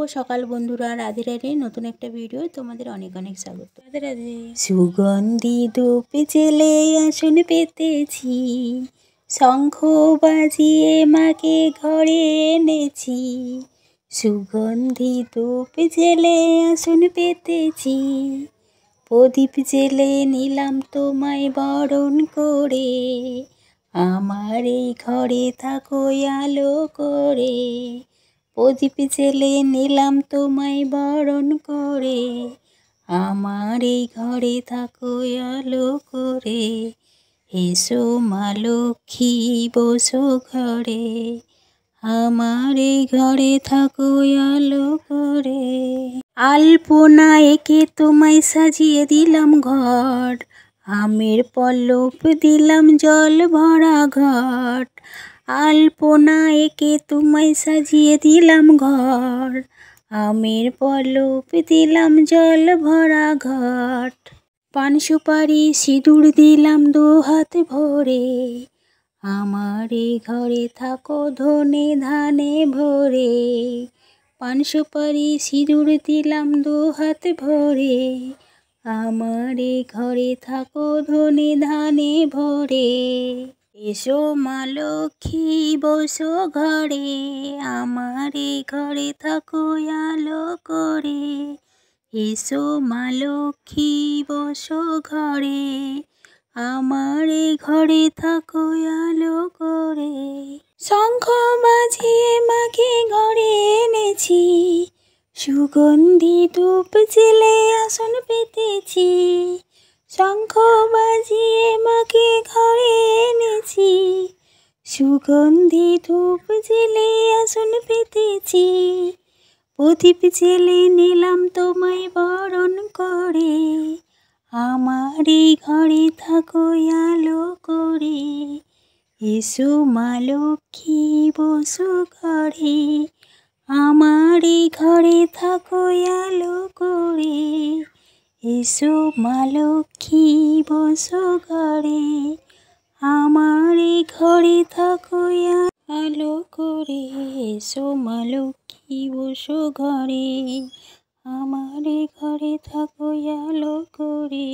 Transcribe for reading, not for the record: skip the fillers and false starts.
সকাল বন্ধুরা, রাধে রাধে। নতুন একটা ভিডিও তোমাদের অনেক অনেক স্বাগত। রাধে রাধে। সুগন্ধি ধূপ জেলে আসন পেতেছি, শঙ্খ বাজিয়ে মাকে ঘরে এনেছি। সুগন্ধি ধূপ জেলে আসন পেতেছি, প্রদীপ জেলে নিলাম তোমায় বরণ করে। আমার এই ঘরে থাকো আলো করে, প্রদীপ জেলে নিলাম তোমায় বরণ করে। আমার এই ঘরে থাকো আলো করে, এসো মা লক্ষ্মী বসো ঘরে। আমার এই ঘরে থাকো আলো করে। আলপনা এঁকে তোমায় সাজিয়ে দিলাম ঘর, আমের পল্লব দিলাম জল ভরা ঘট। আলপনা এঁকে তোমায় সাজিয়ে দিলাম ঘর, আমের পল্লব দিলাম জল ভরা ঘট। পান সুপারি সিঁদুর দিলাম দু হাত ভরে, আমার এই ঘরে থাকো ধনে ধানে ভরে। পান সুপারি সিঁদুর দিলাম দু হাত ভরে, আমার এই ঘরে থাকো ধনে ধানে ভরে। এসো মা লক্ষ্মী বসো ঘরে, আমার এই ঘরে থাকো আলো করে। এসো মা লক্ষ্মী বসো ঘরে, আমার এই ঘরে থাকো আলো করে। শঙ্খ বাজিয়ে মাকে ঘরে এনেছি, সুগন্ধি ধূপ জেলে আসন পেতেছি। শঙ্খ বাজিয়ে মাকে ঘরে এনেছি, সুগন্ধি ধূপ জেলে আসন পেতেছি। প্রদীপ জেলে নিলাম তোমায় বরণ করে, আমার এই ঘরে থাকো আলো করে। এসো মা লক্ষ্মী বসো ঘরে, আমার এই ঘরে থাকো আলো করে। এসো মা লক্ষ্মী বসো ঘরে, আমার এই ঘরে থাকো আলো করে। এসো মা লক্ষ্মী বসো ঘরে, আমার এই ঘরে থাকো আলো করে।